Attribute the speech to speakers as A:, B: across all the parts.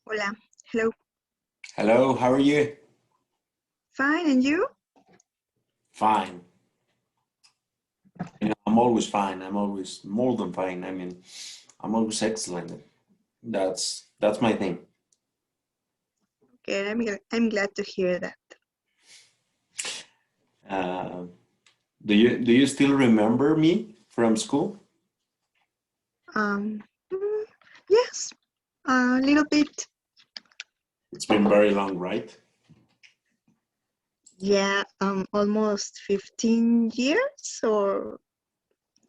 A: Hola. Hello.
B: Hello, how are you?
A: Fine, and you?
B: Fine. You know, I'm always fine. I'm always more than fine. I mean, I'm always excellent. That's my thing.
A: Okay, I'm glad to hear that.
B: Do you still remember me from school?
A: Yes, a little bit.
B: It's been very long, right?
A: Yeah, almost 15 years or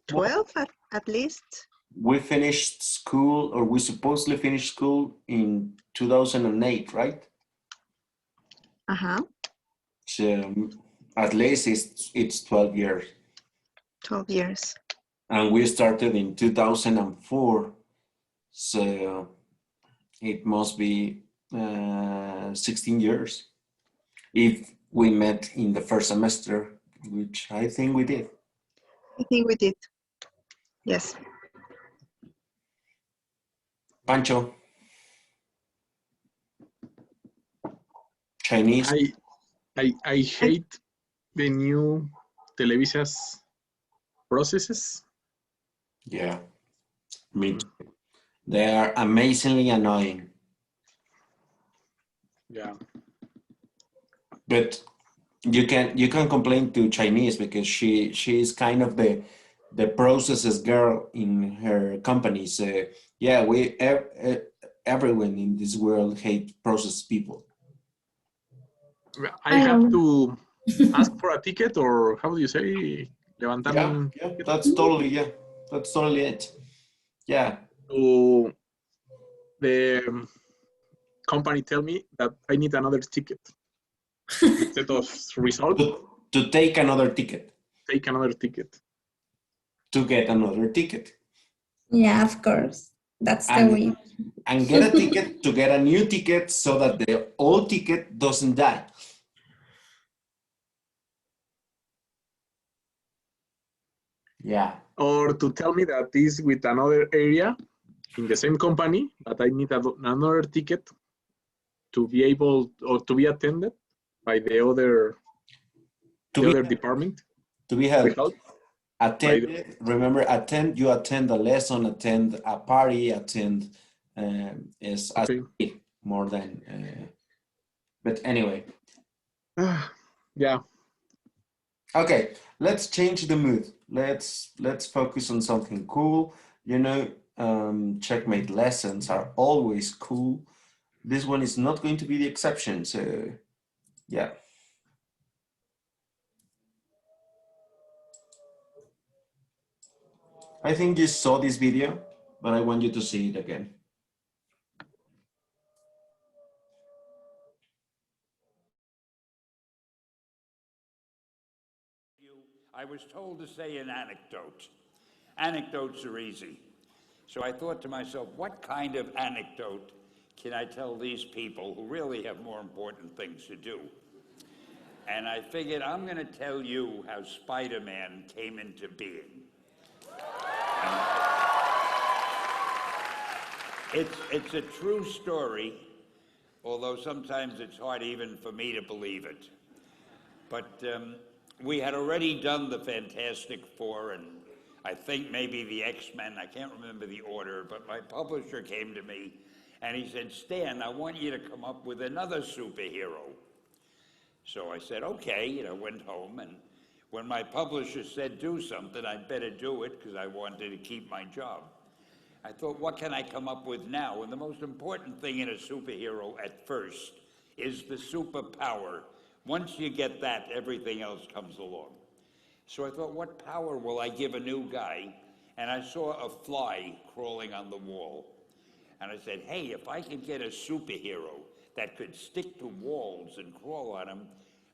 A: 12 at least.
B: We finished school, or we supposedly finished school in 2008, right?
A: Uh-huh.
B: So at least it's 12 years.
A: 12 years.
B: And we started in 2004. So it must be 16 years if we met in the first semester, which I think we did.
A: I think we did. Yes.
B: Pancho. Chinese.
C: I hate the new Televisa's processes.
B: Yeah, me too. They are amazingly annoying.
C: Yeah.
B: But you can complain to Chinese because she is kind of the processes girl in her company. So yeah, everyone in this world hate process people.
C: I have to ask for a ticket, or how do you say? Levantar
B: Yeah, that's totally it. Yeah.
C: So the company tell me that I need another ticket instead of result.
B: To take another ticket.
C: Take another ticket.
B: To get another ticket.
D: Yeah, of course. That's the way.
B: And get a ticket to get a new ticket so that the old ticket doesn't die. Yeah.
C: Or to tell me that is with another area in the same company, but I need another ticket to be able or to be attended by the other department.
B: To be held. Attend. Remember, you attend a lesson, attend a party, attend is okay. More than. But anyway.
C: Yeah.
B: Okay, let's change the mood. Let's focus on something cool. You know, Checkmate lessons are always cool. This one is not going to be the exception. So, yeah. I think you saw this video, but I want you to see it again.
E: I was told to say an anecdote. Anecdotes are easy. So I thought to myself, what kind of anecdote can I tell these people who really have more important things to do? And I figured I'm going to tell you how Spider-Man came into being. It's a true story, although sometimes it's hard even for me to believe it. But we had already done the Fantastic Four and I think maybe the X-Men, I can't remember the order, but my publisher came to me and he said, Stan, I want you to come up with another superhero. So I said, okay, went home, and when my publisher said do something, I'd better do it because I wanted to keep my job. I thought, what can I come up with now? And the most important thing in a superhero at first is the superpower. Once you get that, everything else comes along. So I thought, what power will I give a new guy? And I saw a fly crawling on the wall. And I said, hey, if I could get a superhero that could stick to walls and crawl on them,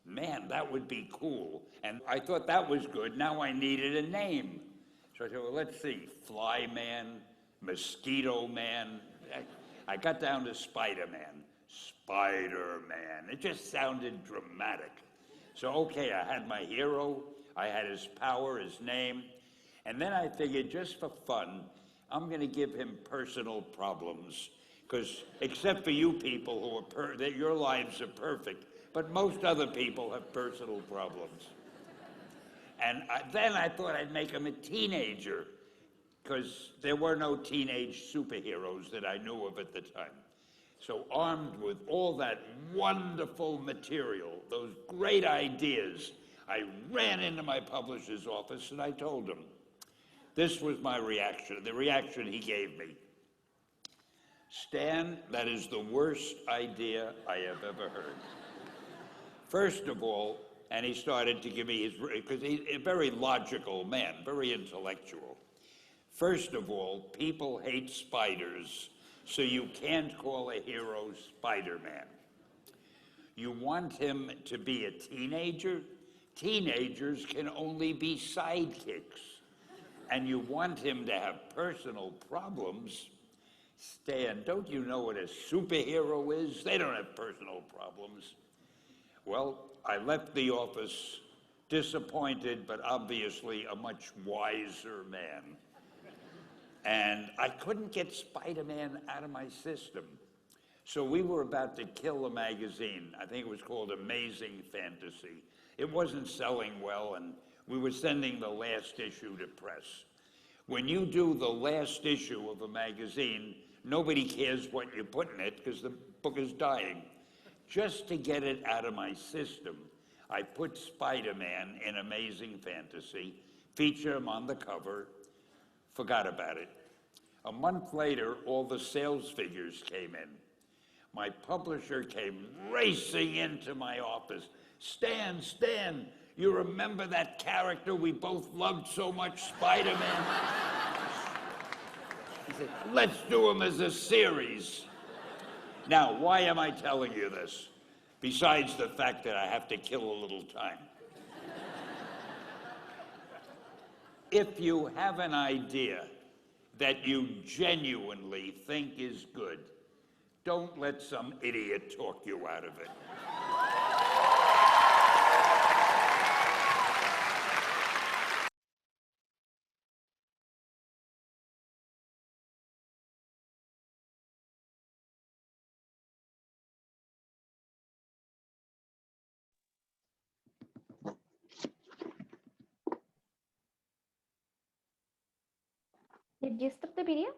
E: man, that would be cool. And I thought that was good. Now I needed a name. So I said, well, let's see, Fly Man, Mosquito Man. I got down to Spider-Man. Spider-Man. It just sounded dramatic. So, okay, I had my hero. I had his power, his name. And then I figured, just for fun, I'm going to give him personal problems. Because except for you people that your lives are perfect, but most other people have personal problems. And then I thought I'd make him a teenager, because there were no teenage superheroes that I knew of at the time. So armed with all that wonderful material, those great ideas, I ran into my publisher's office and I told him. This was my reaction, the reaction he gave me. Stan, that is the worst idea I have ever heard. First of all, and he started to give me his, because he's a very logical man, very intellectual. First of all, people hate spiders, so you can't call a hero Spider-Man. You want him to be a teenager? Teenagers can only be sidekicks. And you want him to have personal problems? Stan, don't you know what a superhero is? They don't have personal problems. Well, I left the office disappointed, but obviously a much wiser man. And I couldn't get Spider-Man out of my system. So we were about to kill a magazine. I think it was called Amazing Fantasy. It wasn't selling well, and we were sending the last issue to press. When you do the last issue of a magazine, nobody cares what you put in it because the book is dying. Just to get it out of my system, I put Spider-Man in Amazing Fantasy, feature him on the cover, forgot about it. A month later, all the sales figures came in. My publisher came racing into my office. Stan, you remember that character we both loved so much, Spider-Man? He said, let's do him as a series. Now, why am I telling you this? Besides the fact that I have to kill a little time. If you have an idea that you genuinely think is good, don't let some idiot talk you out of it.
F: Did you stop the video?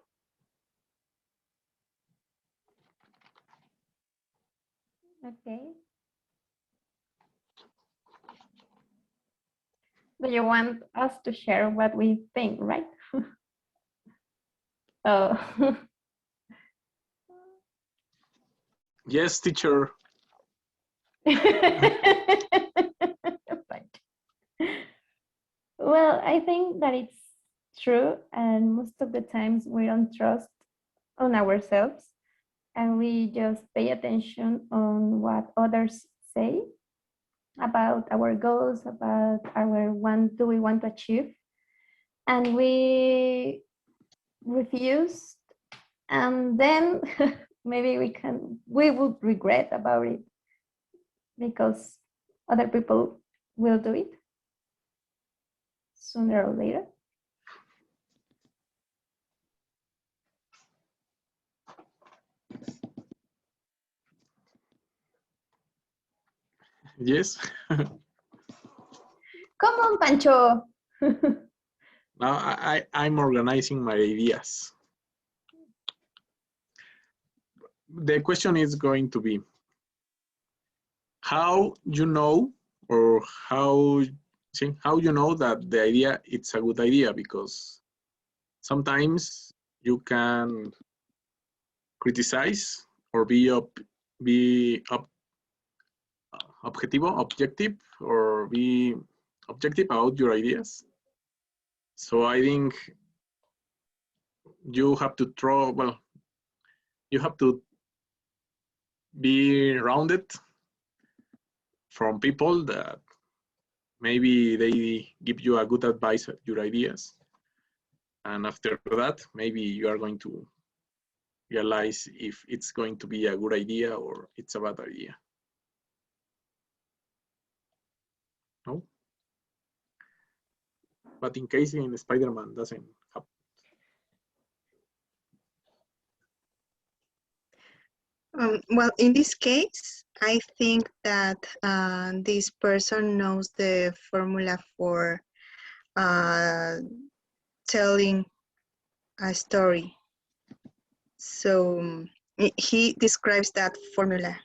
F: Okay. Do you want us to share what we think, right? Oh.
C: Yes, teacher.
F: Well, I think that it's true, and most of the times we don't trust on ourselves, and we just pay attention on what others say about our goals, about our do we want to achieve, and we refuse, and then maybe we would regret about it because other people will do it sooner or later.
C: Yes.
F: Come on, Pancho.
C: Now I'm organizing my ideas. The question is going to be, how you know, or how you know that the idea it's a good idea, because sometimes you can criticize or objective, or be objective about your ideas. So I think you have to you have to be rounded from people that maybe they give you a good advice at your ideas. And after that, maybe you are going to realize if it's going to be a good idea or it's a bad idea. No? But in case in Spider-Man doesn't happen.
A: Well, in this case, I think that this person knows the formula for telling a story. So he describes that formula,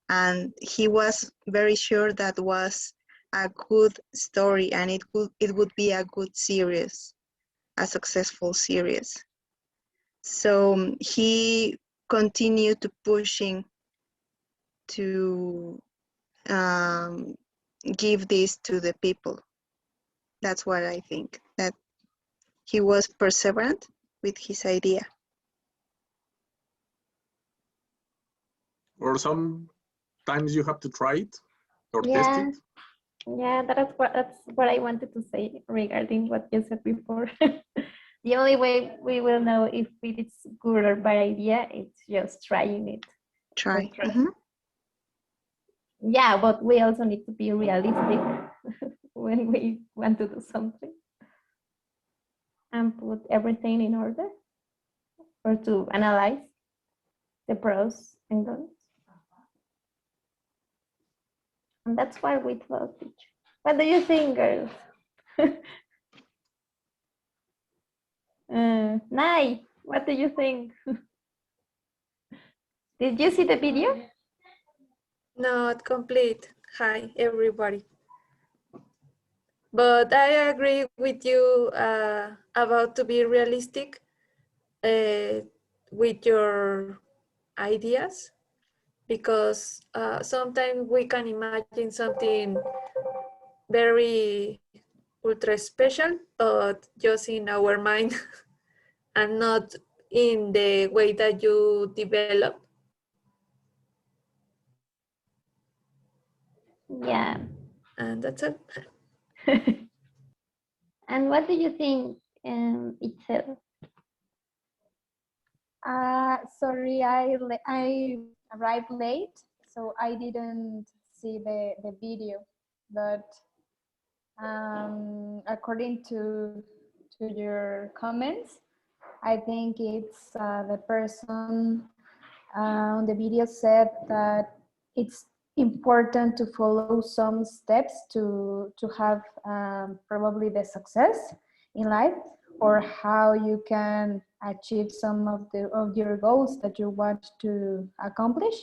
A: and he was very sure that was a good story, and it would be a good series, a successful series. So he continued to pushing to give this to the people. That's what I think, that he was perseverant with his idea.
C: Or sometimes you have to try it or test
F: Yeah,
C: it.
F: yeah, that's what I wanted to say regarding what you said before. The only way we will know if it is good or bad idea is just trying it.
A: Try.
F: Yeah, but we also need to be realistic when we want to do something and put everything in order, or to analyze the pros and cons. And that's why we thought, teacher. What do you think, girls? Nai, what do you think? Did you see the video?
G: Not complete. Hi, everybody. But I agree with you about to be realistic with your ideas, because sometimes we can imagine something very ultra special, but just in our mind and not in the way that you develop.
F: Yeah.
G: And that's it.
F: And what do you think, Itzel?
H: Sorry, I arrived late, so I didn't see the video. But according to your comments, I think it's the person on the video said that it's important to follow some steps to have probably the success in life, or how you can achieve some of your goals that you want to accomplish.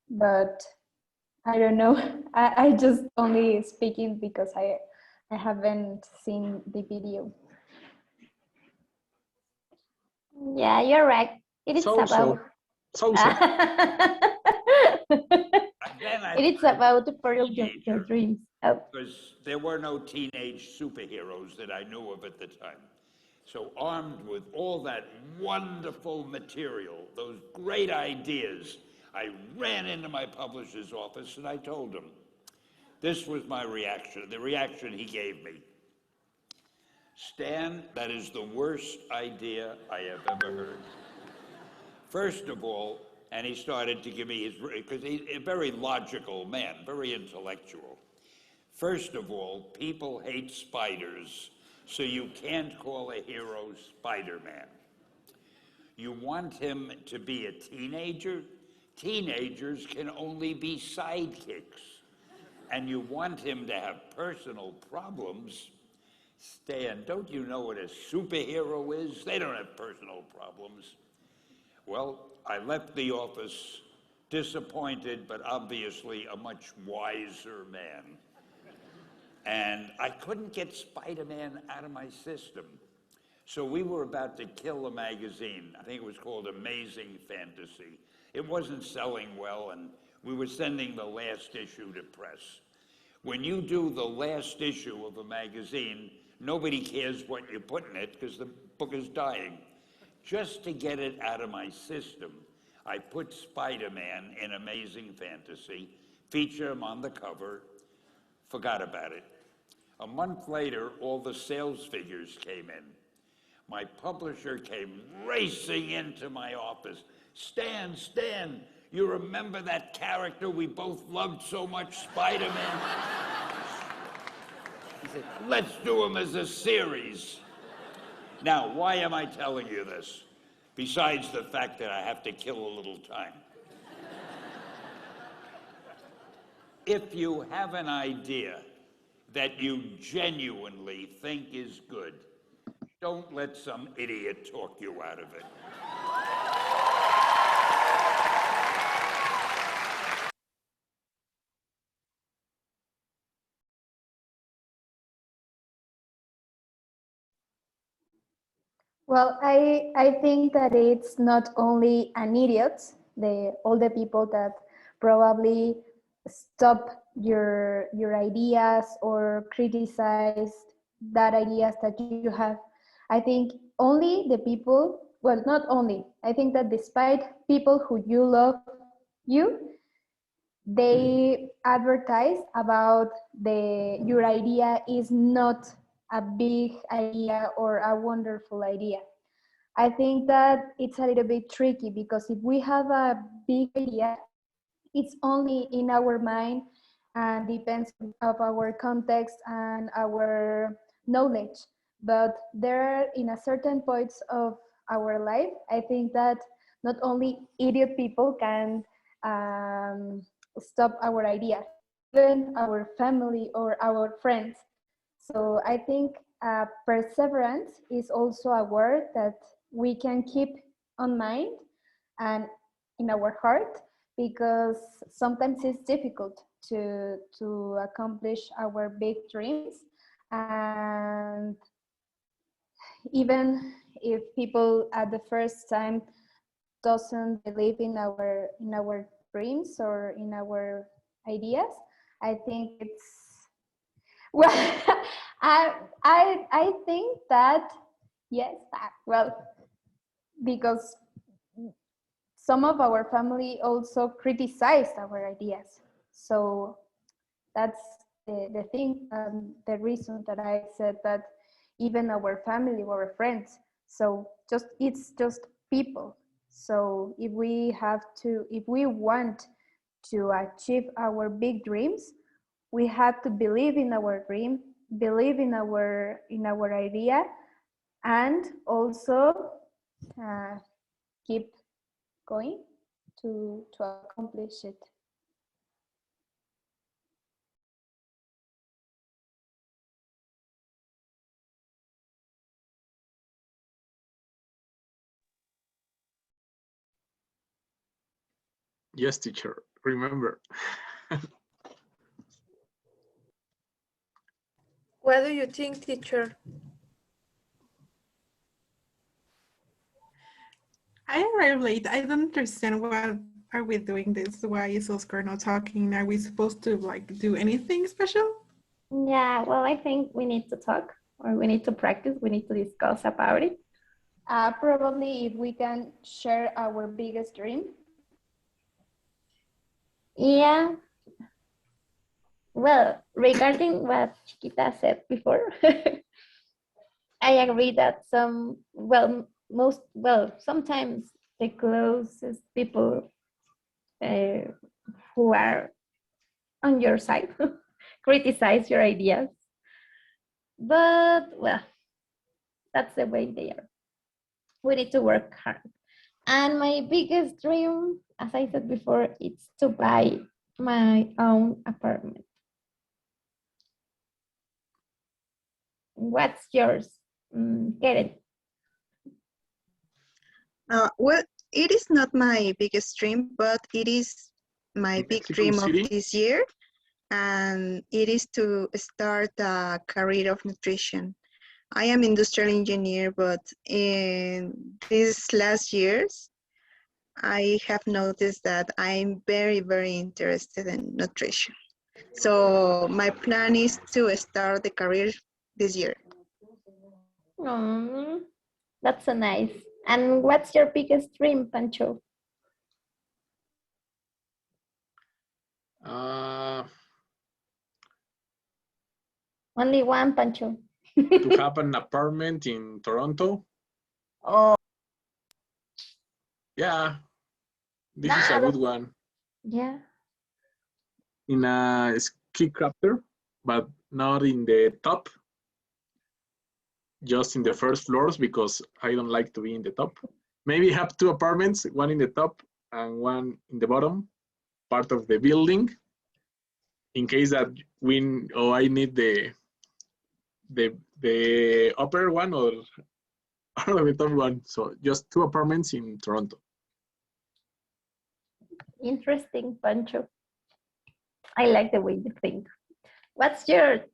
H: But I don't know. I just only speaking because I haven't seen the video.
F: Yeah, you're right. It is about. It is about to follow your dreams. Oh.
E: Because there were no teenage superheroes that I knew of at the time. So armed with all that wonderful material, those great ideas, I ran into my publisher's office and I told him. This was my reaction, the reaction he gave me. Stan, that is the worst idea I have ever heard. First of all, and he started to give me his, because he's a very logical man, very intellectual. First of all, people hate spiders, so you can't call a hero Spider-Man. You want him to be a teenager? Teenagers can only be sidekicks. and you want him to have personal problems, Stan, don't you know what a superhero is? They don't have personal problems. Well, I left the office disappointed, but obviously a much wiser man. And I couldn't get Spider-Man out of my system. So we were about to kill a magazine. I think it was called Amazing Fantasy. It wasn't selling well, and we were sending the last issue to press. When you do the last issue of a magazine, nobody cares what you put in it because the book is dying. Just to get it out of my system, I put Spider-Man in Amazing Fantasy, feature him on the cover, forgot about it. A month later, all the sales figures came in. My publisher came racing into my office. Stan, you remember that character we both loved so much, Spider-Man? He said, let's do him as a series. Now, why am I telling you this? Besides the fact that I have to kill a little time. If you have an idea that you genuinely think is good, don't let some idiot talk you out of it.
H: Well, I think that it's not only an idiot, all the people that probably stop your ideas or criticize that ideas that you have. I think only the people, well, not only, I think that despite people who you love you, they advertise about your idea is not a big idea or a wonderful idea. I think that it's a little bit tricky because if we have a big idea, it's only in our mind and depends of our context and our knowledge. But there are in a certain points of our life, I think that not only idiot people can stop our ideas, even our family or our friends. So I think perseverance is also a word that we can keep on mind and in our heart, because sometimes it's difficult to accomplish our big dreams. And even if people at the first time doesn't believe in our dreams or in our ideas, I think it's well I think that yes, well, because some of our family also criticized our ideas, so that's the thing, the reason that I said that even our family or friends, so it's just people. So if we want to achieve our big dreams, we have to believe in our dream, believe in our idea, and also keep going to accomplish it.
C: Yes, teacher, remember.
G: What do you think, teacher?
I: I arrived late. I don't understand what are we doing this? Why is Oscar not talking? Are we supposed to like do anything special?
F: Yeah, well, I think we need to talk, or we need to practice, we need to discuss about it.
H: Probably if we can share our biggest dream.
F: Yeah. Well, regarding what Chiquita said before, I agree that sometimes the closest people who are on your side criticize your ideas. But, well, that's the way they are. We need to work hard. And my biggest dream, as I said before, it's to buy my own apartment. What's yours? Karen.
A: Well, it is not my biggest dream, but it is my big
C: Mexico
A: dream of
C: City?
A: this year, and it is to start a career of nutrition. I am industrial engineer, but in these last years, I have noticed that I'm very, very interested in nutrition. So my plan is to start the career this year.
F: That's so nice. And what's your biggest dream, Pancho?
C: Uh,
F: Only one, Pancho.
C: to have an apartment in Toronto.
F: Oh,
C: Yeah, this is a good one.
F: yeah.
C: In a ski crafter, but not in the top, just in the first floors because I don't like to be in the top. Maybe have two apartments, one in the top and one in the bottom part of the building, in case that I need the upper one or the top one. So just two apartments in Toronto.
F: Interesting, Pancho. I like the way you think. What's your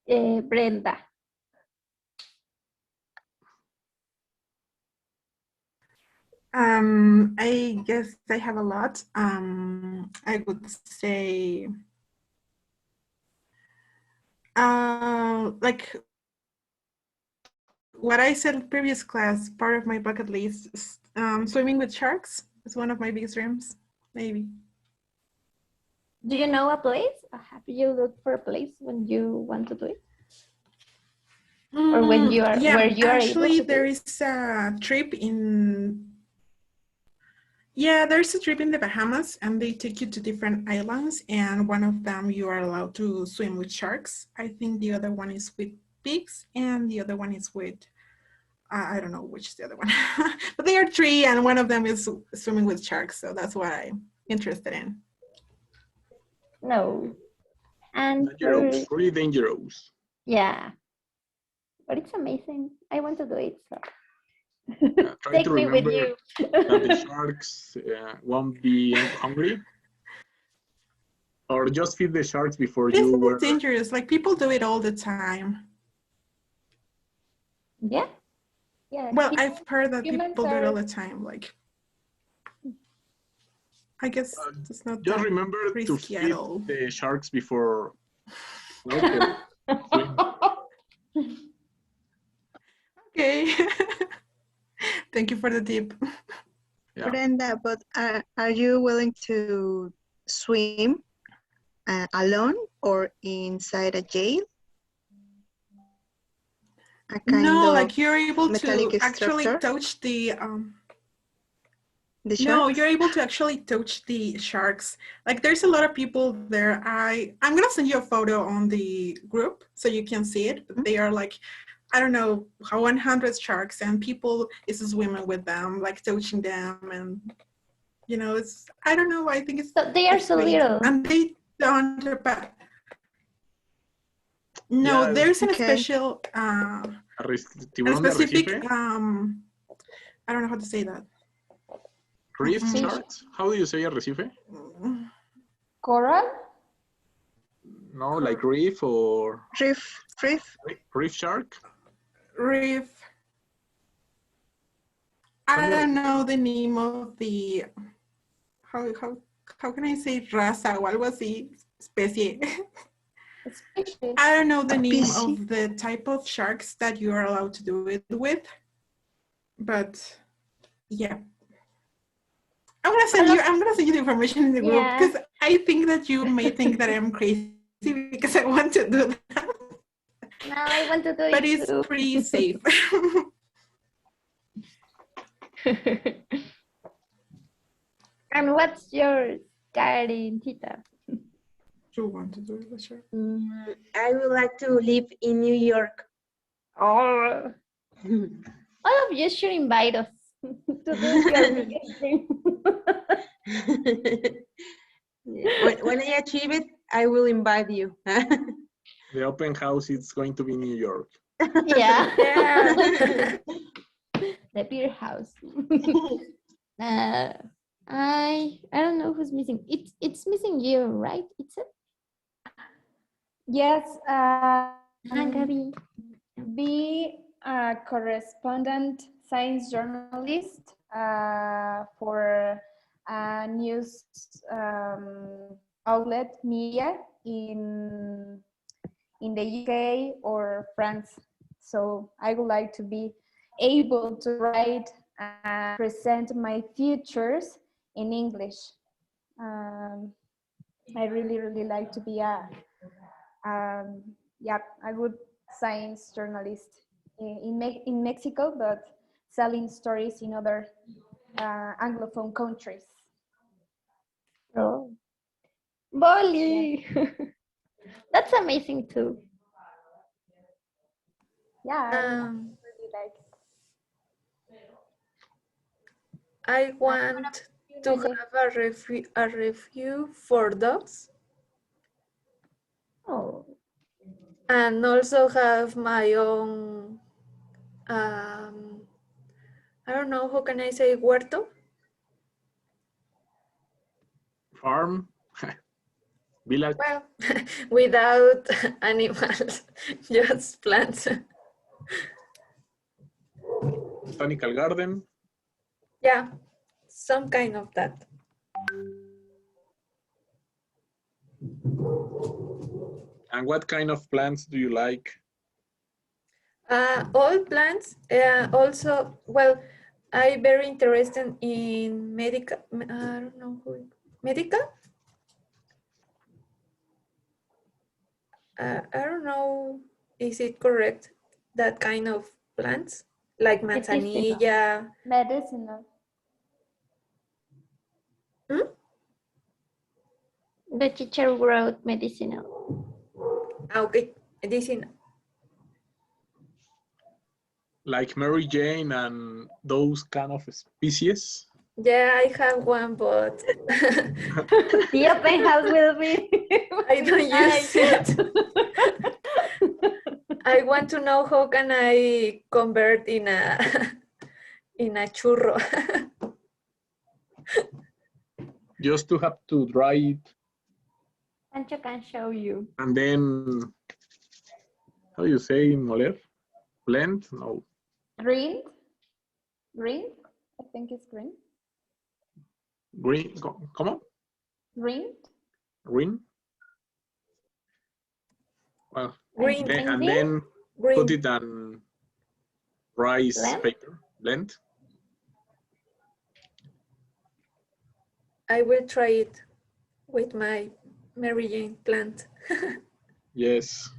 F: Brenda?
I: I guess I have a lot. I would say, like what I said in previous class, part of my bucket list is swimming with sharks. Is one of my biggest dreams, maybe.
F: Do you know a place? Have you looked for a place when you want to do it? Or when you are
I: Yeah,
F: where you are able
I: actually,
F: to do
I: there
F: it?
I: is a trip in. Yeah, there's a trip in the Bahamas, and they take you to different islands, and one of them you are allowed to swim with sharks. I think the other one is with pigs, and the other one is with, I don't know which is the other one, but they are three, and one of them is swimming with sharks, so that's what I'm interested in.
F: No. And
C: Dangerous, really dangerous.
F: yeah, but it's amazing. I want to do it. So.
C: Try
F: Take
C: to
F: me with
C: remember
F: you.
C: that the sharks won't be hungry, or just feed the sharks before
I: It's
C: you
I: not
C: were.
I: dangerous. Like people do it all the time.
F: Yeah. Yeah.
I: Well, I've heard that
F: humans
I: people do it
F: are-
I: all the time. Like, I guess it's not
C: Just
I: that
C: remember to
I: risky
C: feed
I: at all.
C: the sharks before. Swim.
I: Okay. Thank you for the tip.
C: Yeah.
A: Brenda, but are you willing to swim alone or inside a jail? A kind
I: No,
A: of
I: like you're able to
A: metallic
I: actually
A: structure?
I: touch the
A: The
I: no,
A: sharks?
I: you're able to actually touch the sharks. Like there's a lot of people there. I'm gonna send you a photo on the group so you can see it. But they are like, I don't know, how 100 sharks, and people is swimming with them, like touching them, and you know, it's I don't know. I think it's
F: So they are
I: it's
F: so
I: great.
F: little.
I: And they don't. No,
C: Yeah,
I: there's a
A: Okay.
I: special
C: tiburón de
I: specific
C: arrecife,
I: I don't know how to say that.
C: reef
I: Mm-mm.
C: sharks. How do you say arrecife?
H: Coral?
C: No, like reef or
A: Reef.
C: reef shark.
I: Reef. I don't know the name of the how can I say raza o algo así, especie.
F: Species.
I: I don't know the name
A: Species?
I: of the type of sharks that you are allowed to do it with, but yeah. I'm gonna send you the information in the group
F: Yeah.
I: because I think that you may think that I'm crazy because I want to do that.
F: No, I want to do
I: But
F: it
I: it's
F: too.
I: pretty safe.
F: And what's yours, Karen, Tita?
I: You want to do it, sure.
J: I would like to live in New York.
F: Oh, all of you should invite us to do your biggest dream.
J: When I achieve it, I will invite you.
C: The open house is going to be New York.
F: Yeah.
G: Yeah.
F: The beer house. I don't know who's missing. It's missing you, right? It's a
H: Yes,
F: Gabi.
H: be a correspondent science journalist for a news outlet media in the UK or France. So I would like to be able to write and present my futures in English. I really like to be a good science journalist in Mexico, but selling stories in other Anglophone countries.
F: Oh. Bolly. That's amazing too.
H: Yeah, I
G: Um,
H: really like it.
G: I want to have a review for dogs
F: Oh.
G: and also have my own, I don't know, how can I say huerto?
C: Farm, village.
G: Well, without animals, just plants.
C: Botanical garden.
G: Yeah, some kind of that.
C: And what kind of plants do you like?
G: All plants. Also, well, I very interested in medical. I don't know who. Medical. I don't know. Is it correct? That kind of plants, like manzanilla.
H: Medicinal.
G: Hmm?
F: The teacher wrote medicinal.
G: Okay, medicine.
C: Like Mary Jane and those kind of species?
G: Yeah, I have one, but
F: The open house will be.
G: I don't use it. I want to know how can I convert in a in a churro.
C: Just to have to dry it
F: Pancho can show you.
C: and then, how do you say moler? Blend? No.
H: Green. Green. I think it's green.
C: Green, come on?
H: Green.
C: Green? Well,
G: Green.
C: and then
G: Green.
C: put it on rice
F: Blend?
C: paper, blend.
G: I will try it with my Mary Jane plant.
C: Yes.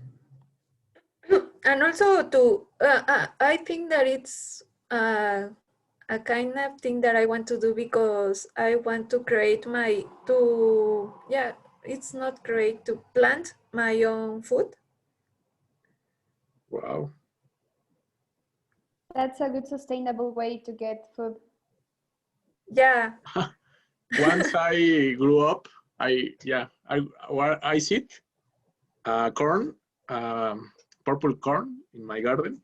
G: And also to, I think that it's a kind of thing that I want to do because I want to create it's not great to plant my own food.
C: Wow.
H: That's a good sustainable way to get food.
G: Yeah.
C: Once I grew up, I seed corn, purple corn in my garden.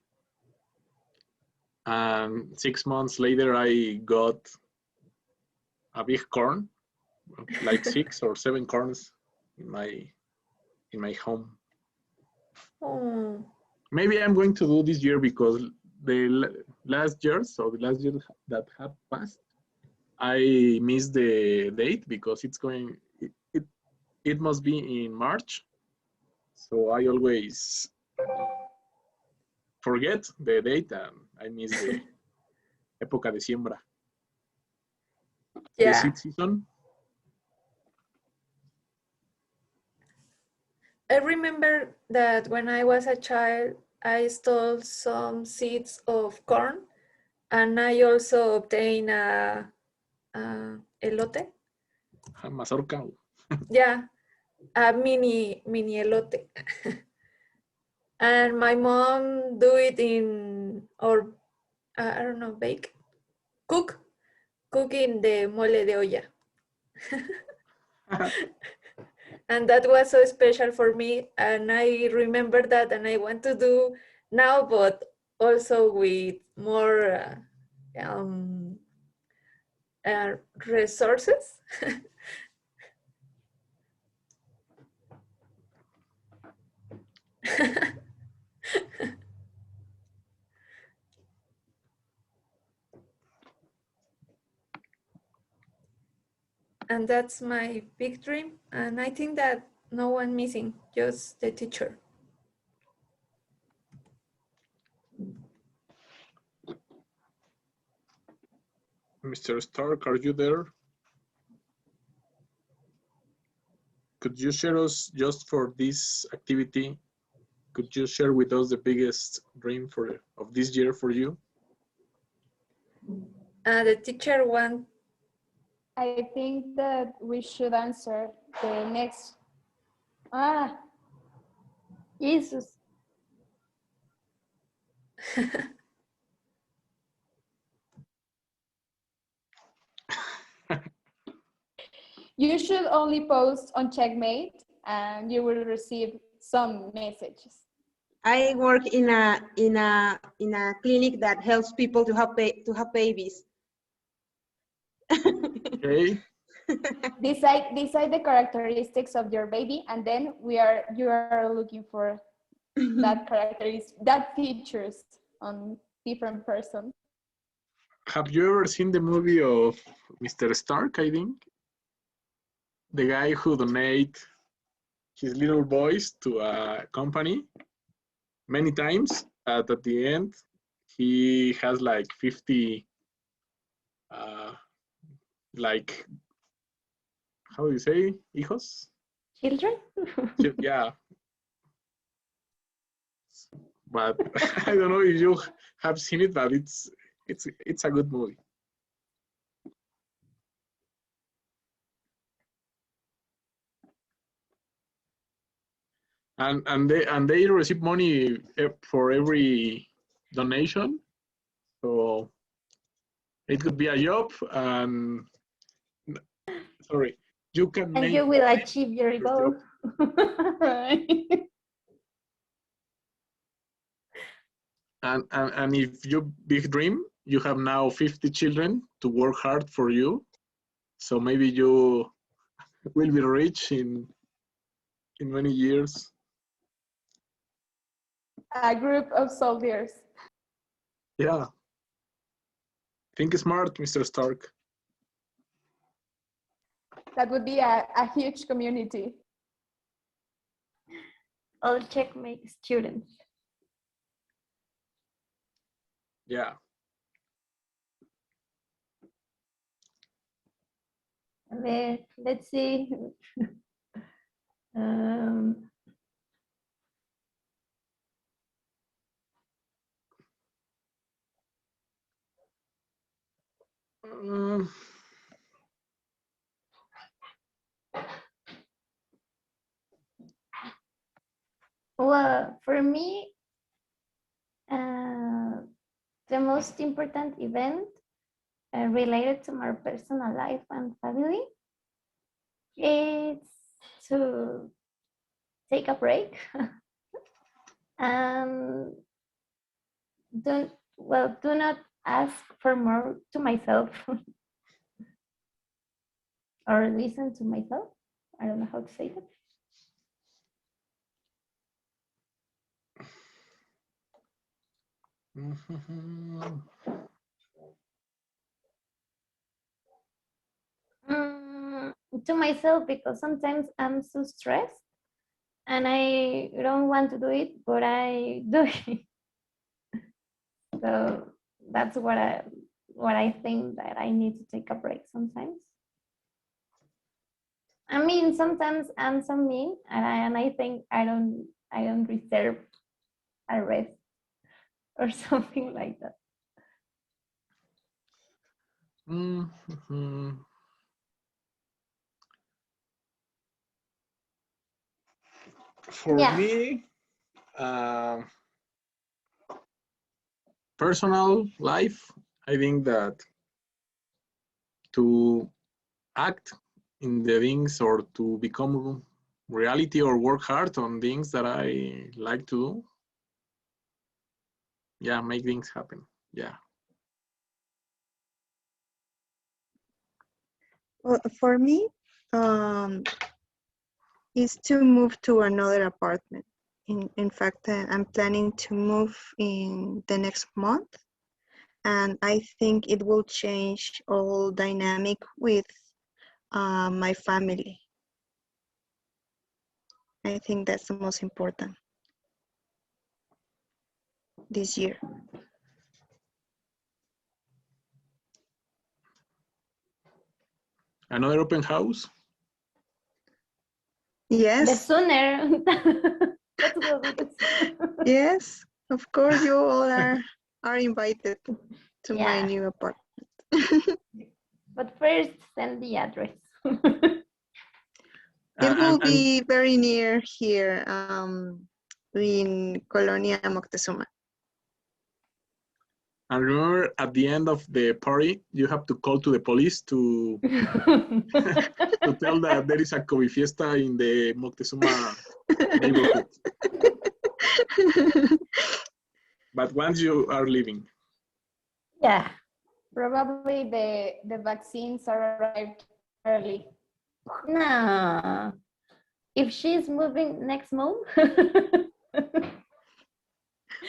C: And 6 months later, I got a big corn, like 6 or 7 corns in my home.
G: Oh.
C: Maybe I'm going to do this year because the last year that have passed, I missed the date because it must be in March. So I always forget the date and I miss the época de siembra.
G: Yeah.
C: The seed season.
G: I remember that when I was a child, I stole some seeds of corn, and I also obtained a elote.
C: Mazorca.
G: Yeah, a mini elote. And my mom do it or I don't know, cook in the mole de olla. And that was so special for me, and I remember that, and I want to do now, but also with more resources. And that's my big dream. And I think that no one missing, just the teacher.
C: Mr. Stark, are you there? Could you share us, just for this activity, could you share with us the biggest dream of this year for you?
G: The teacher want.
H: I think that we should answer the next. Jesus. You should only post on Checkmate and you will receive some messages.
J: I work in a clinic that helps people to have babies.
C: Okay.
H: Decide the characteristics of your baby, and then you are looking for that features on different person.
C: Have you ever seen the movie of Mr. Stark, I think? The guy who donate his little boys to a company many times, and at the end, he has like 50, like, how do you say, hijos?
F: Children?
C: Yeah. But I don't know if you have seen it, but it's a good movie. And they receive money for every donation, so it could be a job, and sorry, you can
F: And
C: make
F: you will achieve your goal.
H: Right.
C: and if your big dream, you have now 50 children to work hard for you, so maybe you will be rich in many years.
H: A group of soldiers.
C: Yeah. Think smart, Mr. Stark.
H: That would be a huge community.
F: All Checkmate students.
C: Yeah.
F: Let's see. um, well, for me, the most important event related to my personal life and family is to take a break and do not ask for more to myself or listen to myself. I don't know how to say that. To myself, because sometimes I'm so stressed and I don't want to do it, but I do it. So that's what I think, that I need to take a break sometimes. I mean, sometimes I'm so mean, and I think I don't deserve a rest or something like that.
C: For me, personal life, I think that to act in the things, or to become reality, or work hard on things that I like to do, yeah, make things happen. Yeah.
A: Well, for me, is to move to another apartment. In fact, I'm planning to move in the next month, and I think it will change all dynamic with my family. I think that's the most important this year.
C: Another open house?
F: The
A: Yes,
F: sooner. Let's go with the sooner.
A: yes, of course you all are invited to my
F: Yeah.
A: new apartment.
F: But first, send the address.
A: It will
C: And
A: be very near here in Colonia Moctezuma.
C: remember, at the end of the party, you have to call to the police to tell that there is a COVID fiesta in the Moctezuma neighborhood. But once you are leaving,
F: Yeah.
H: Probably the vaccines are arrived early.
F: No. If she's moving next month,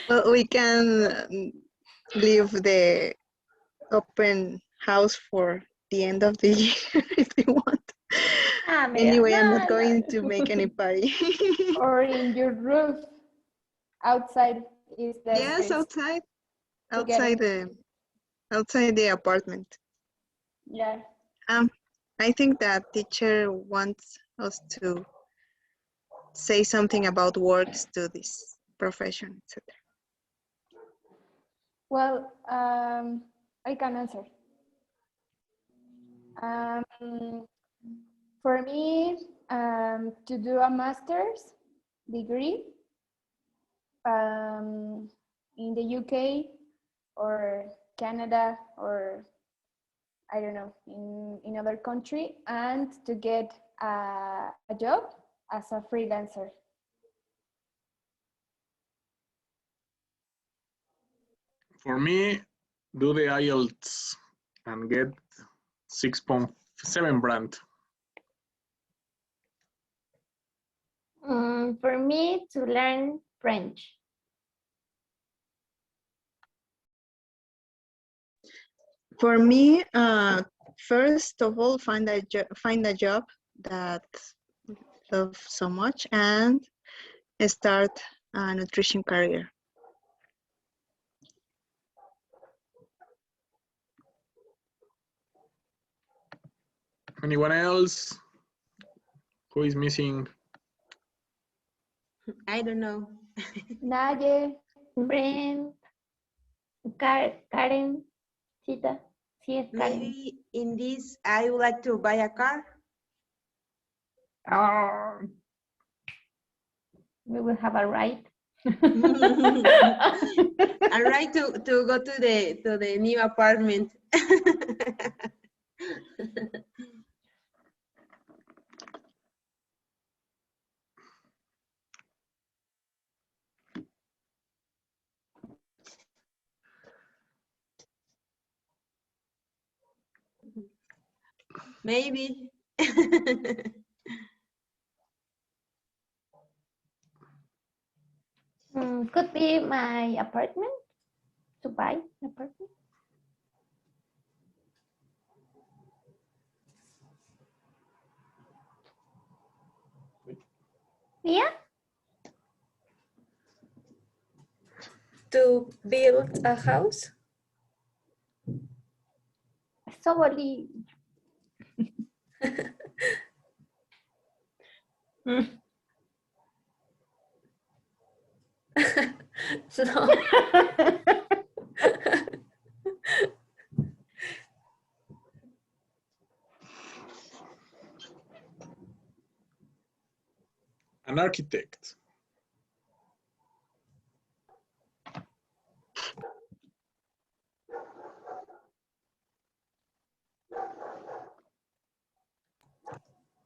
A: Well, we can leave the open house for the end of the year if you want.
F: mira,
A: Anyway, I'm
F: no,
A: not going
F: no.
A: to make any party.
H: Or in your roof, outside is the
A: Yes,
H: space to get in.
A: outside the apartment.
H: Yeah.
A: I think that teacher wants us to say something about work, studies, profession, etc.
H: Well, I can answer. For me, to do a master's degree in the UK or Canada or I don't know, in other country, and to get a job as a freelancer.
C: for me, do the IELTS and get 6.7 brand.
F: For me, to learn French.
A: For me, first of all, find a job that I love so much and start a nutrition career.
C: Anyone else who is missing?
J: I don't know.
H: Naye,
F: Brent, Karen, Chita, sí es Karen.
J: Maybe in this, I would like to buy a car.
F: Oh. We will have a ride.
J: I like to go to the new apartment. Maybe.
F: Could be my apartment, to buy an apartment. Yeah.
G: To build a house.
F: Somebody.
G: No.
C: An architect.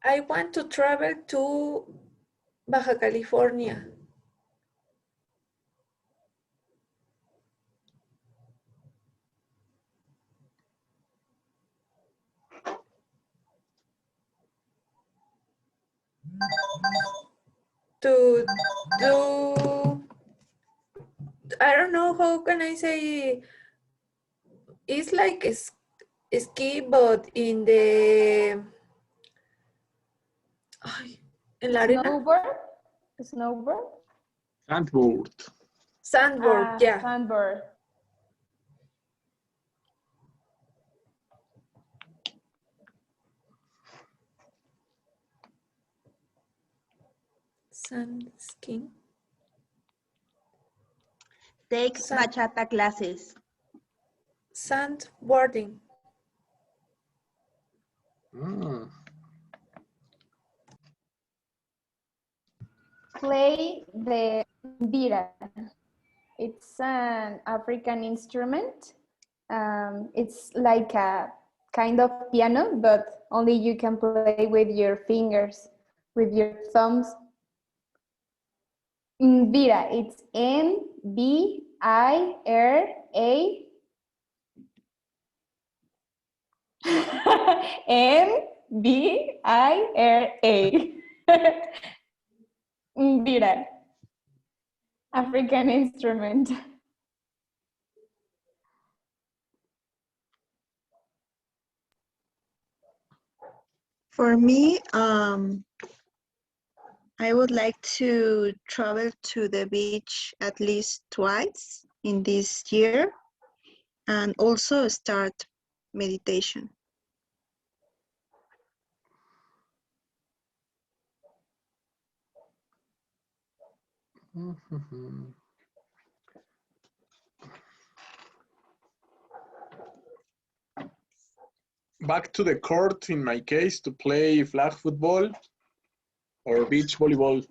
G: I want to travel to Baja California. to do, I don't know, how can I say, it's like a ski, but in the, ay, en la arena?
F: Snowboard? Snowboard?
C: Sandboard.
G: Sandboard, yeah.
F: Sandboard.
G: Sand skiing.
J: Take bachata classes.
G: Sandboarding.
F: Play the bira. It's an African instrument. It's like a kind of piano, but only you can play with your fingers, with your thumbs. Bira, it's N-B-I-R-A. N-B-I-R-A. Bira. African instrument.
A: For me, I would like to travel to the beach at least twice in this year and also start meditation.
C: Back to the court, in my case, to play flag football or beach volleyball.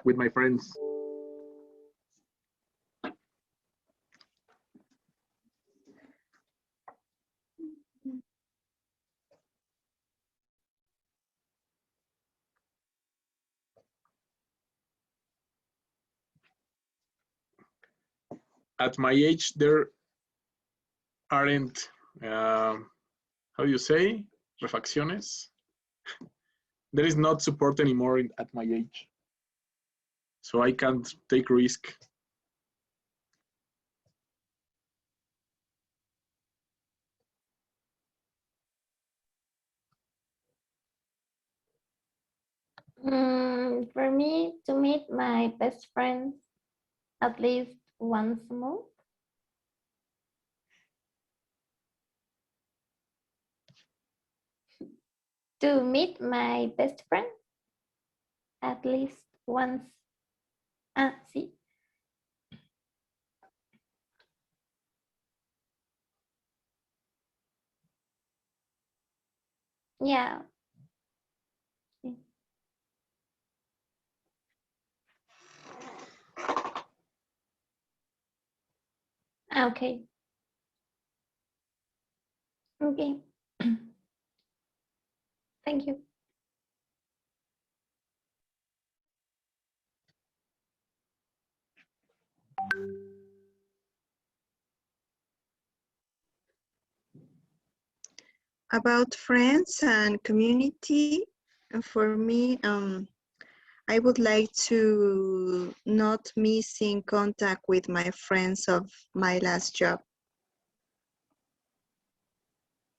C: With my friends. At my age, there aren't, how do you say, refacciones? There is not support anymore at my age. So I can't take risk.
F: For me, to meet my best friends at least once a month. To meet my best friend at least once. Sí. Yeah. Sí. Okay. Okay. Thank you.
A: About friends and community, for me, I would like to not missing contact with my friends of my last job.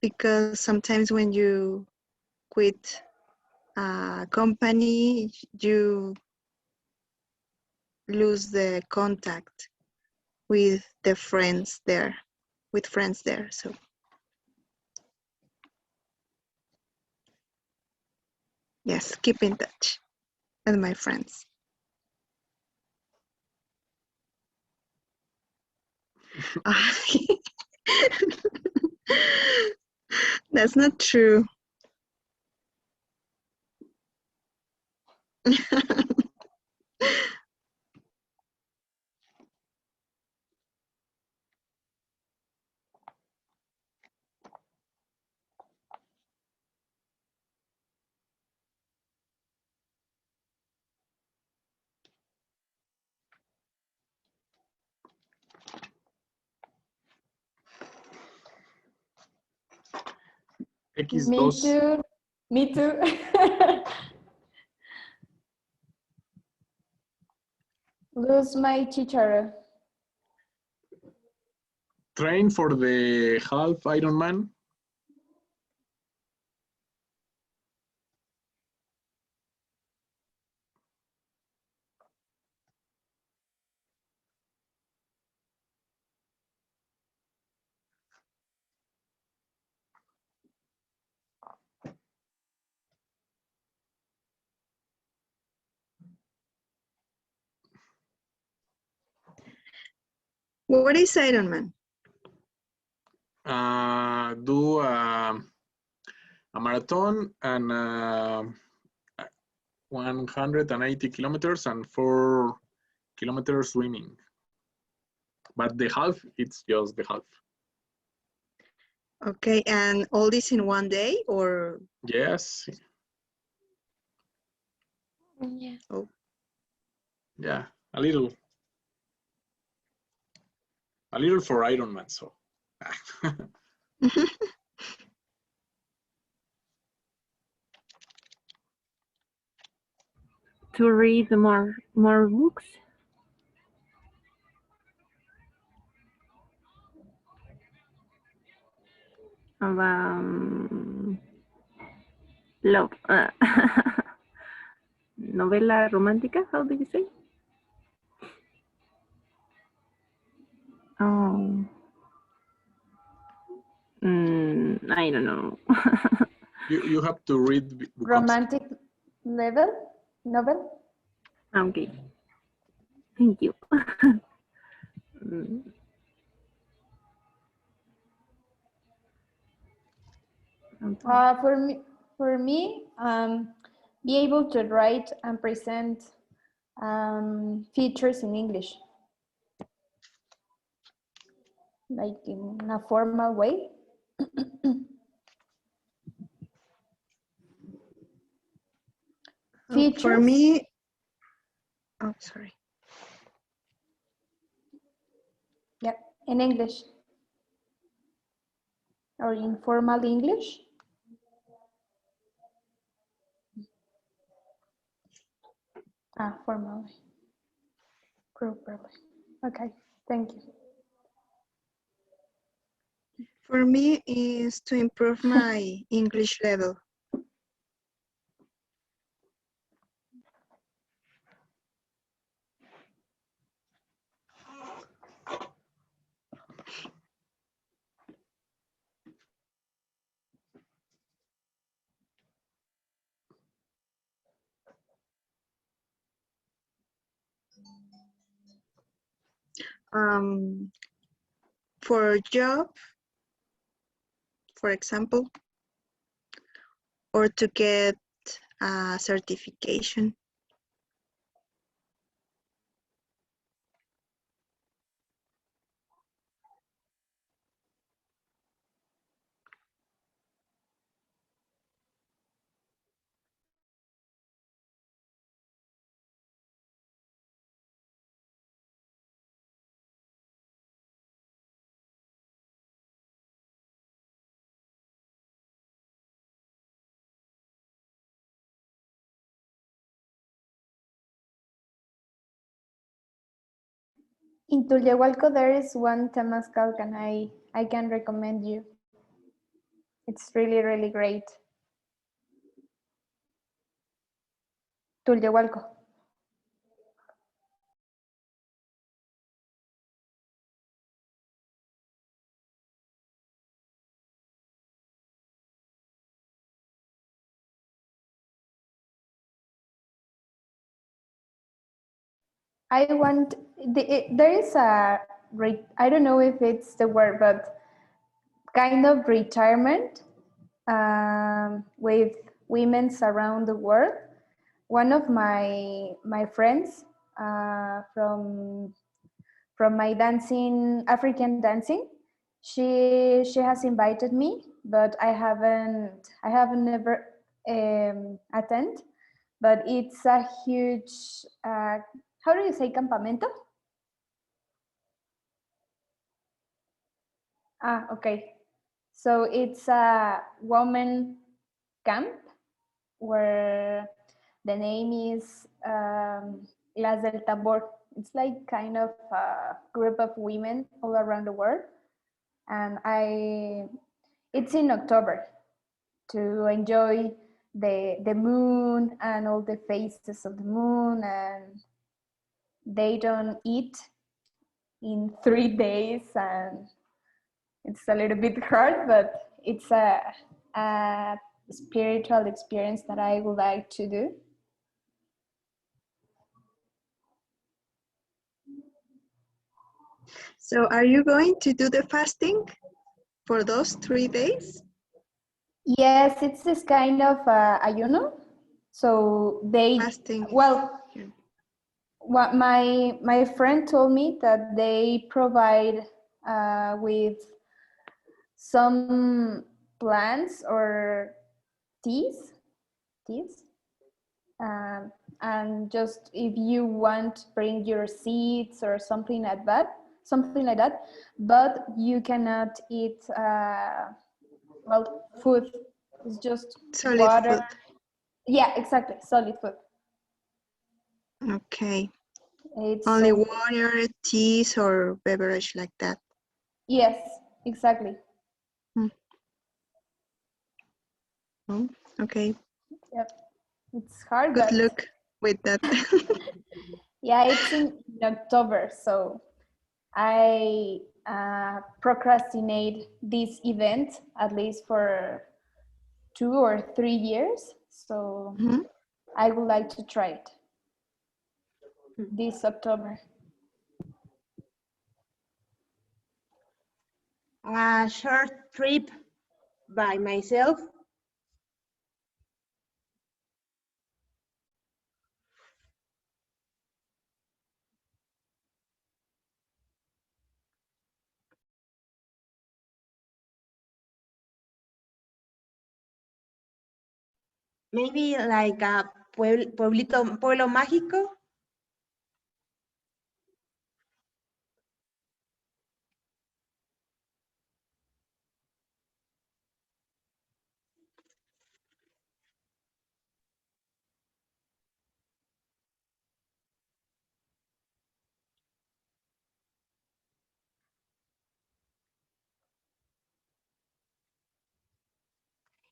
A: Because sometimes when you quit a company, you lose the contact with the friends there, So yes, keep in touch with my friends. That's not true.
F: Me
C: X2.
F: too. Me too. Lose my chicharro.
C: Train for the half Ironman.
A: What is Ironman?
C: Do a marathon and 180 kilometers and 4 kilometers swimming. But the half, it's just the half.
A: Okay, and all this in one day or?
C: Yes.
F: Yeah.
A: Oh.
C: Yeah, a little for Ironman, so.
K: To read more books. Love. Novela romántica, how do you say? Oh. I don't know.
C: You have to read books.
F: Romantic novel?
K: Okay. Thank you.
F: Okay. For me, be able to write and present features in English, like in a formal way. Features?
A: For me, oh, sorry.
F: Yeah, in English or in formal English. Formally, properly. Okay, thank you.
A: For me is to improve my English level. For a job, for example, or to get a certification.
F: In Tulyehualco, there is one temazcal and I can recommend you. It's really, really great. Tulyehualco. There is I don't know if it's the word, but kind of retirement with women's around the world. One of my friends from my African dancing, she has invited me, but I haven't never attend. But it's a huge, how do you say campamento? Okay.
H: So it's a woman camp where the name is Las del Tambor. It's like kind of a group of women all around the world. And it's in October to enjoy the moon and all the phases of the moon, and they don't eat in 3 days, and it's a little bit hard, but it's a spiritual experience that I would like to do.
A: So are you going to do the fasting for those 3 days?
H: Yes, it's this kind of ayuno. So they,
A: Fasting.
H: well, what my friend told me that they provide with some plants or teas, and just if you want, bring your seeds or something like that. But you cannot eat well, food. It's just
A: Solid
H: water.
A: food.
H: Yeah, exactly, solid food.
A: Okay.
H: It's
A: Only
H: so,
A: water, teas, or beverage like that.
H: yes, exactly.
A: Oh, okay.
H: Yep, it's hard,
A: Good
H: but
A: luck with that.
H: yeah, it's in October, so I procrastinate this event at least for 2 or 3 years. So I would like to try it this October.
J: A short trip by myself. Maybe like a pueblo mágico.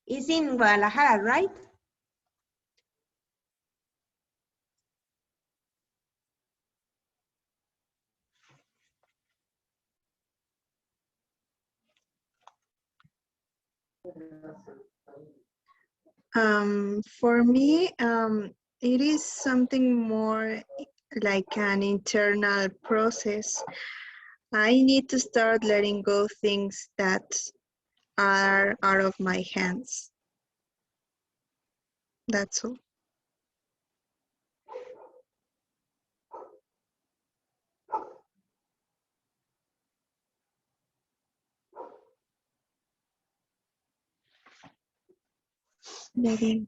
J: It's in Guadalajara, right?
A: For me, it is something more like an internal process. I need to start letting go things that are out of my hands. That's all. Letting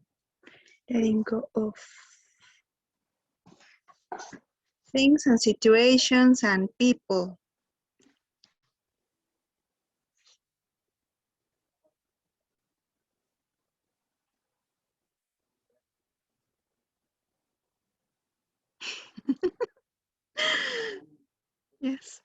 A: go of things and situations and people. Yes.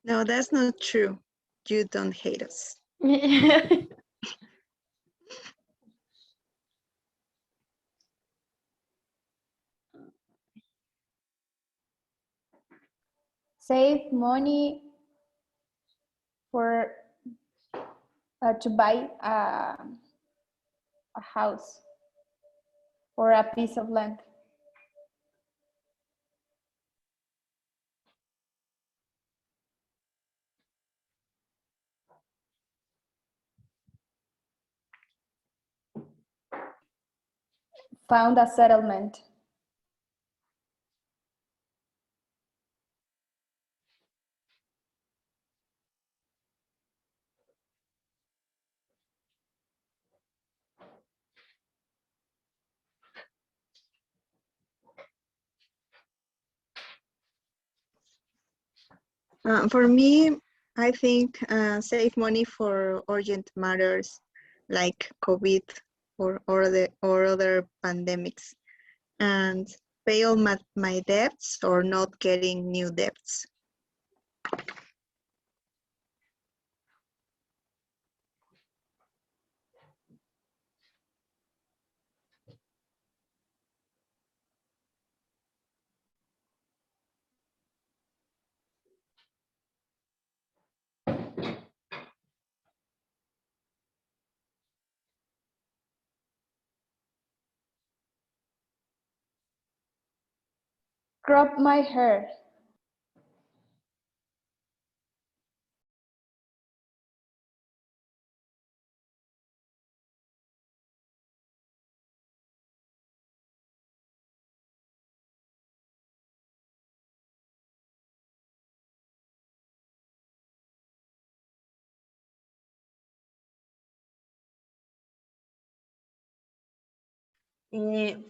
A: No, that's not true. You don't hate us.
H: Save money for to buy a house or a piece of land. Found a settlement.
A: For me, I think save money for urgent matters like COVID or other pandemics, and pay all my debts or not getting new debts.
H: Crop my hair.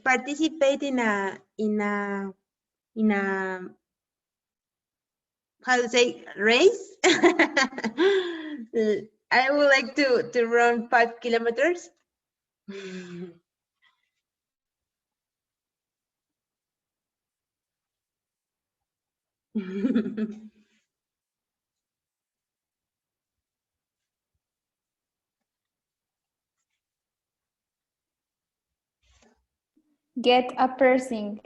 J: Participate in a how to say race. I would like to run 5 kilometers.
H: Get a piercing.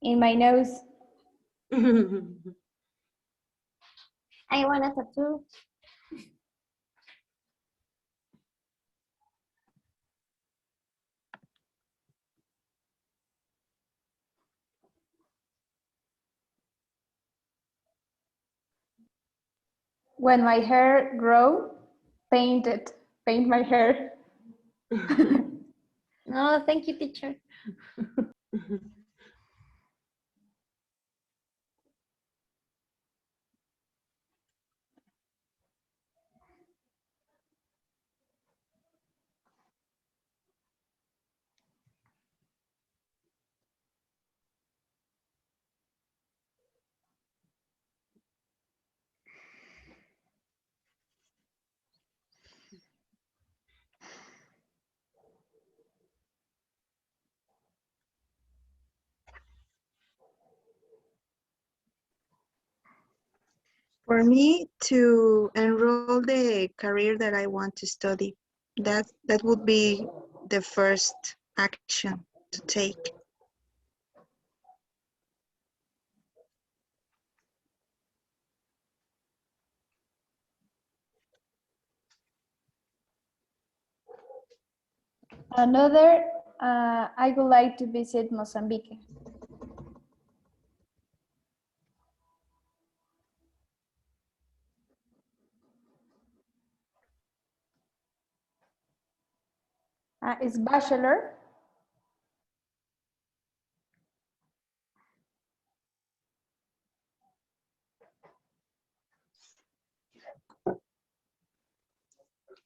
H: In my nose.
F: I want a tattoo.
H: When my hair grow, paint it. Paint my hair.
F: No, thank you, teacher.
A: For me, to enroll the career that I want to study, that would be the first action to take.
H: Another, I would like to visit Mozambique. It's bachelor.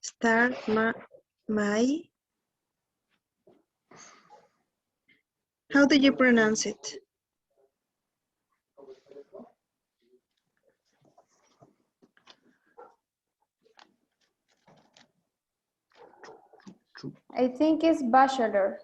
A: Start my, how do you pronounce it?
H: I think it's bachelor.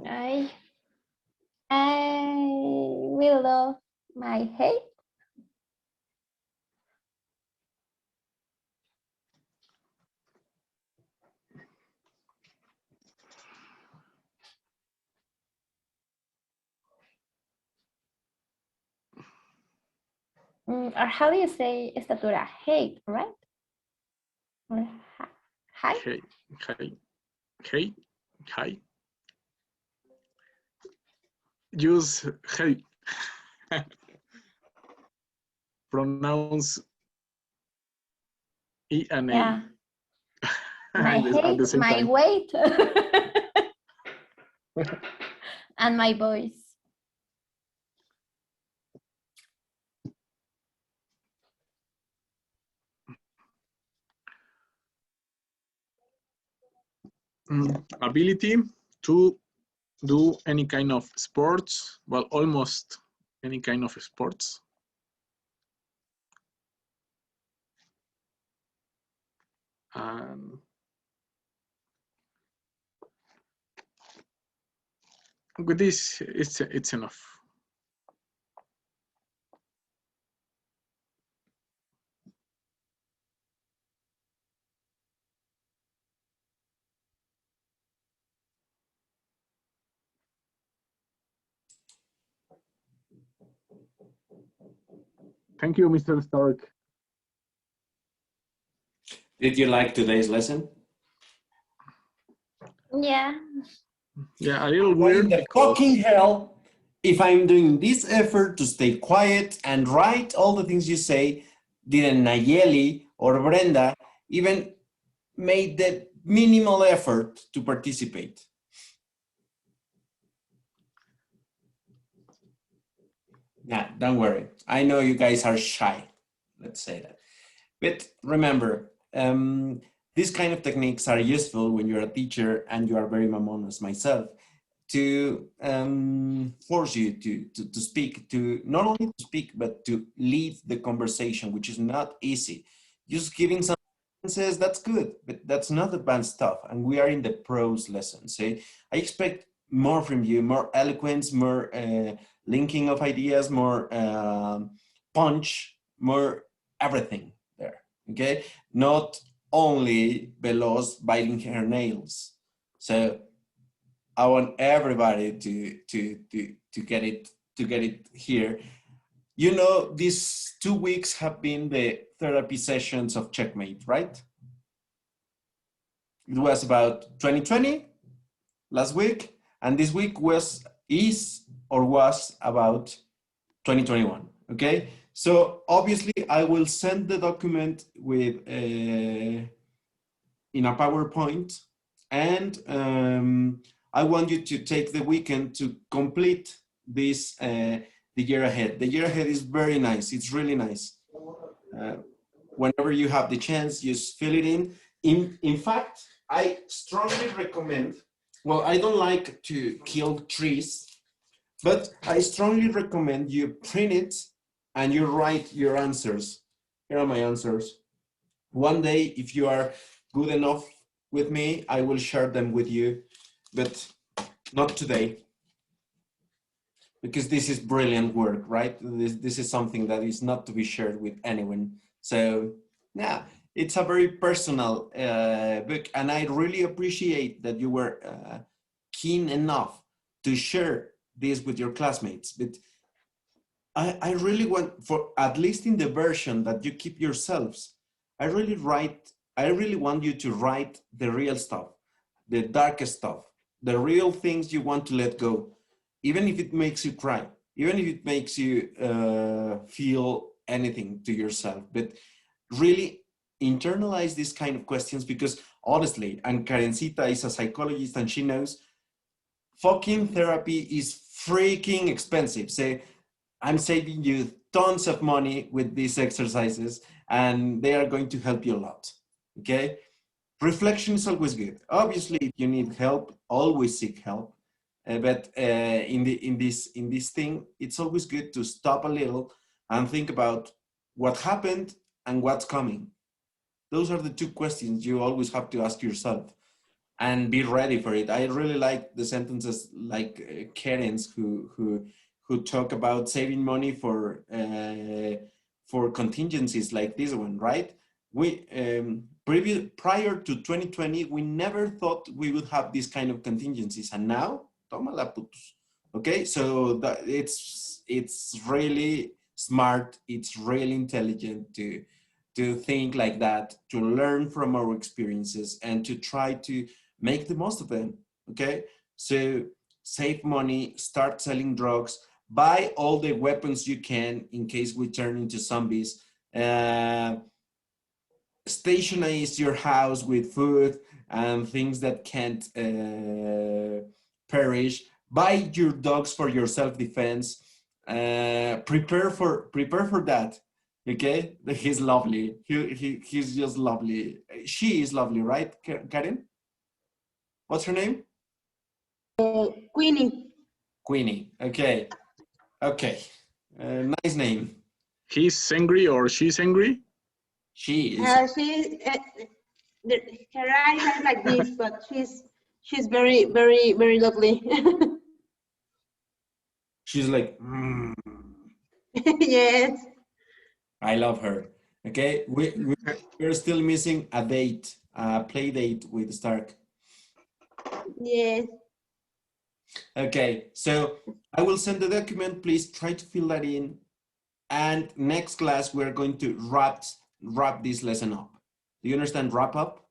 F: I will love my hate. Or how do you say estatura? Hate, right? Or height?
C: Hey. use hey. Pronounce E and A.
F: Yeah. My
C: at the
F: height,
C: same
F: my
C: time.
F: weight, and my voice.
C: Ability to do any kind of sports, well, almost any kind of sports. And with this, it's enough. Thank you, Mr. Stark.
B: Did you like today's lesson?
F: Yeah.
C: Yeah, a little
B: What in
C: weird
B: the
C: because
B: fucking hell if I'm doing this effort to stay quiet and write all the things you say, didn't Nayeli or Brenda even made the minimal effort to participate? Nah, don't worry. I know you guys are shy. Let's say that. But remember, these kind of techniques are useful when you're a teacher and you are very mamon as myself, to force you to speak, to not only to speak, but to lead the conversation, which is not easy. Just giving some sentences, that's good, but that's not advanced stuff. And we are in the prose lesson. So I expect more from you, more eloquence, more linking of ideas, more punch, more everything there, okay? Not only Veloz biting her nails. So I want everybody to get it here. You know, these 2 weeks have been the therapy sessions of Checkmate, right? It was about 2020 last week, and this week was about 2021. Okay, so obviously I will send the document with in a PowerPoint, and I want you to take the weekend to complete this the year ahead. The year ahead is very nice. It's really nice. Whenever you have the chance, just fill it in. In fact, I strongly recommend. Well, I don't like to kill trees, but I strongly recommend you print it and you write your answers. Here are my answers. One day, if you are good enough with me, I will share them with you, but not today, because this is brilliant work, right? This is something that is not to be shared with anyone. So yeah, it's a very personal book, and I really appreciate that you were keen enough to share this with your classmates. But I really want, for at least in the version that you keep yourselves, I really want you to write the real stuff, the darkest stuff, the real things you want to let go, even if it makes you cry, even if it makes you feel anything to yourself. But really internalize these kind of questions, because honestly, and Karencita is a psychologist and she knows, fucking therapy is freaking expensive. So I'm saving you tons of money with these exercises, and they are going to help you a lot, okay? Reflection is always good. Obviously, if you need help, always seek help. But in this thing, it's always good to stop a little and think about what happened and what's coming. Those are the two questions you always have to ask yourself, and be ready for it. I really like the sentences like Karen's who talk about saving money for contingencies like this one, right? We prior to 2020, we never thought we would have this kind of contingencies, and now, toma la putos. Okay, so it's really smart. It's really intelligent to think like that, to learn from our experiences, and to try to make the most of them. Okay, so save money, start selling drugs, buy all the weapons you can in case we turn into zombies, stationize your house with food and things that can't perish, buy your dogs for your self-defense, prepare for that. Okay, he's lovely. He's just lovely. She is lovely, right, Karen? What's her name?
J: Queenie.
B: Queenie. Okay. Okay. Nice name.
C: He's angry or she's angry?
B: She is.
J: Her eyes are like this, but she's very, very, very lovely.
B: She's like,
J: Yes.
B: I love her. Okay, we're still missing a date, a play date with Stark.
J: Yes.
B: Okay, so I will send the document. Please try to fill that in. And next class, we're going to wrap this lesson up. Do you understand wrap up?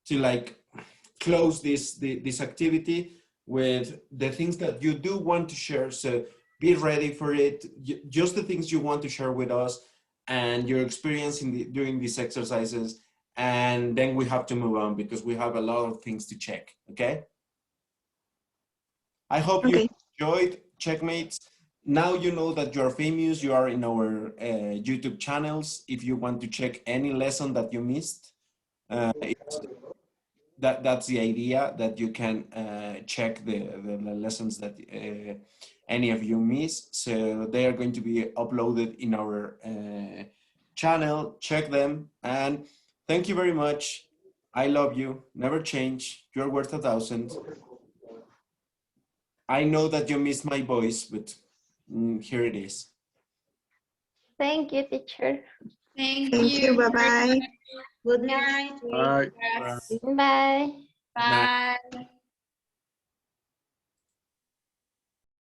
B: To like close this activity with the things that you do want to share. So be ready for it. Just the things you want to share with us and your experience during these exercises. And then we have to move on because we have a lot of things to check, okay? I hope you enjoyed Checkmates. Now you know that you are famous. You are in our YouTube channels. If you want to check any lesson that you missed, that's the idea, that you can check the lessons that any of you miss. So they are going to be uploaded in our channel. Check them. And thank you very much. I love you. Never change. You're worth 1,000. I know that you missed my voice, but here it is.
F: Thank you, teacher.
A: Thank you. Bye-bye.
J: Good night.
C: Bye.
F: Bye.
B: Bye.